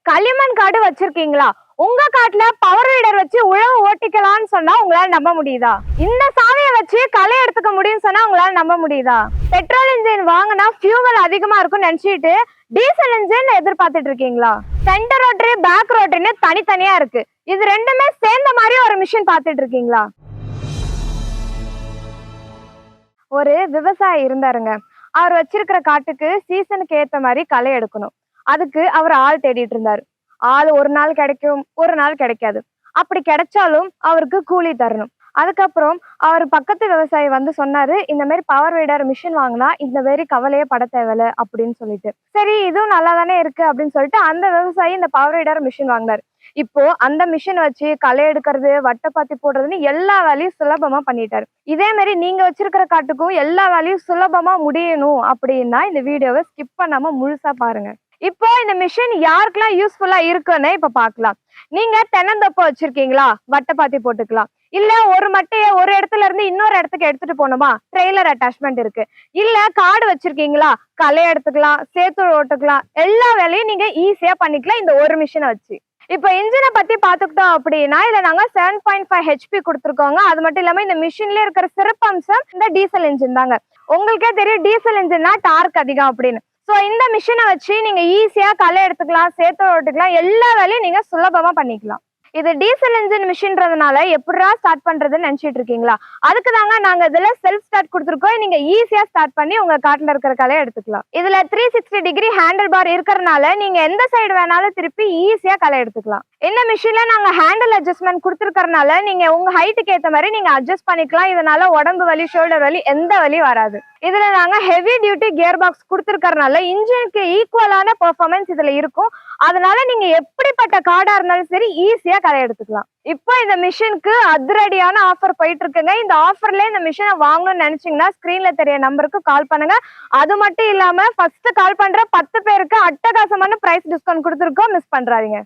களிமண் காடு வச்சிருக்கீங்களா? உங்க காட்டுல பவர் வீடர் வச்சு உழவு ஓட்டிக்கலாம்னு சொன்னா உங்களால நம்ப முடியுதா? இந்த சாவியை வச்சு களை எடுத்துக்க முடியும்னு சொன்னா உங்களால நம்ப முடியுதா? பெட்ரோல் இன்ஜின் வாங்கினா ஃபியூவல் அதிகமா இருக்கும்னு நினைச்சிட்டு டீசல் இன்ஜின் எதிர்பார்த்துட்டு இருக்கீங்களா? சென்டர் ரோட்டரி பேக் ரோட்டரின்னு தனித்தனியா இருக்கு. இது ரெண்டுமே சேர்ந்த மாதிரி ஒரு மிஷின் பார்த்துட்டு இருக்கீங்களா? ஒரு விவசாயி இருந்தாருங்க. அவர் வச்சிருக்கிற காட்டுக்கு சீசனுக்கு ஏத்த மாதிரி களை எடுக்கணும். அதுக்கு அவர் ஆள் தேடிட்டு இருந்தாரு. ஆள் ஒரு நாள் கிடைக்கும், ஒரு நாள் கிடைக்காது. அப்படி கிடைச்சாலும் அவருக்கு கூலி தரணும். அதுக்கப்புறம் அவர் பக்கத்து விவசாயி வந்து சொன்னாரு, இந்த மாதிரி பவர் வீடர் மிஷின் வாங்கினா இந்த மாதிரி கவலையே பட தேவையில்ல அப்படின்னு சொல்லிட்டு. சரி இதுவும் நல்லா தானே இருக்கு அப்படின்னு சொல்லிட்டு அந்த விவசாயி இந்த பவர் வீடர் மிஷின் வாங்கினாரு. இப்போ அந்த மிஷின் வச்சு களை எடுக்கிறது, வட்டப்பாத்தி போடுறதுன்னு எல்லா வேலையும் சுலபமா பண்ணிட்டாரு. இதே மாதிரி நீங்க வச்சிருக்கிற காட்டுக்கும் எல்லா வேலையும் சுலபமா முடியணும் அப்படின்னா இந்த வீடியோவை ஸ்கிப் பண்ணாம முழுசா பாருங்க. இப்போ இந்த மிஷின் யாருக்கெல்லாம் யூஸ்ஃபுல்லா இருக்குன்னு இப்ப பாக்கலாம். நீங்க தென்னந்தோப்பு வச்சிருக்கீங்களா? வட்டப்பாத்தி போட்டுக்கலாம். இல்ல ஒரு மட்டைய ஒரு இடத்துல இருந்து இன்னொரு இடத்துக்கு எடுத்துட்டு போகணுமா? ட்ரெய்லர் அட்டாச்மெண்ட் இருக்கு. இல்ல காடு வச்சிருக்கீங்களா? களை எடுத்துக்கலாம், சேத்து ஓட்டுக்கலாம். எல்லா வேலையும் நீங்க ஈஸியா பண்ணிக்கலாம் இந்த ஒரு மிஷினை வச்சு. இப்ப இன்ஜினை பத்தி பாத்துக்கிட்டோம் அப்படின்னா இதுல நாங்க 7.5 ஹெச்பி கொடுத்துருக்கோங்க. அது மட்டும் இல்லாம இந்த மிஷின்ல இருக்கிற சிறப்பம்சம் இந்த டீசல் இன்ஜின் தாங்க. உங்களுக்கே தெரியும் டீசல் இன்ஜின்னா டார்க் அதிகம் அப்படின்னு. சோ இந்த மிஷினை வச்சு நீங்க ஈஸியா களை எடுத்துக்கலாம், சேத்து ஓட்டுக்கலாம், எல்லா வேலையும் நீங்க சுலபமா பண்ணிக்கலாம். இது டீசல் இன்ஜின் மிஷின்றதுனால எப்படா ஸ்டார்ட் பண்றதுன்னு நினைச்சிட்டு இருக்கீங்களா? அதுக்கு தாங்க நாங்க இதுல செல்ஃப் ஸ்டார்ட் கொடுத்துருக்கோம். நீங்க ஈஸியா ஸ்டார்ட் பண்ணி உங்க காட்டுல இருக்கிற கலையை எடுத்துக்கலாம். இதுல 360 டிகிரி ஹேண்டில் பார் இருக்கிறதுனால நீங்க எந்த சைடு வேணாலும் திருப்பி ஈஸியா களை எடுத்துக்கலாம். இந்த மிஷின்ல நாங்க ஹேண்டில் அட்ஜஸ்ட்மெண்ட் கொடுத்துருக்கறனால நீங்க உங்க ஹைட்டுக்கு ஏத்த மாதிரி நீங்க அட்ஜஸ்ட் பண்ணிக்கலாம். இதனால உடம்பு வலி, ஷோல்டர் வலி எந்த வலியும் வராது. இதுல நாங்க ஹெவி டியூட்டி கியர் பாக்ஸ் கொடுத்துருக்கறனால இன்ஜினுக்கு ஈக்குவலான பெர்ஃபார்மன்ஸ் இதுல இருக்கும். அதனால நீங்க எப்படிப்பட்ட காடா இருந்தாலும் சரி ஈஸியா களை எடுத்துக்கலாம். இப்போ இந்த மிஷினுக்கு அதிரடியான ஆஃபர் போயிட்டு இருக்குங்க. இந்த ஆஃபர்ல இந்த மிஷினை வாங்கணும்னு நினைச்சீங்கன்னா ஸ்கிரீன்ல தெரிய நம்பருக்கு கால் பண்ணுங்க. அது மட்டும் இல்லாம ஃபர்ஸ்ட் கால் பண்ற 10 பேருக்கு அட்டகாசமான பிரைஸ் டிஸ்கவுண்ட் கொடுத்துருக்கோம். மிஸ் பண்றாதீங்க.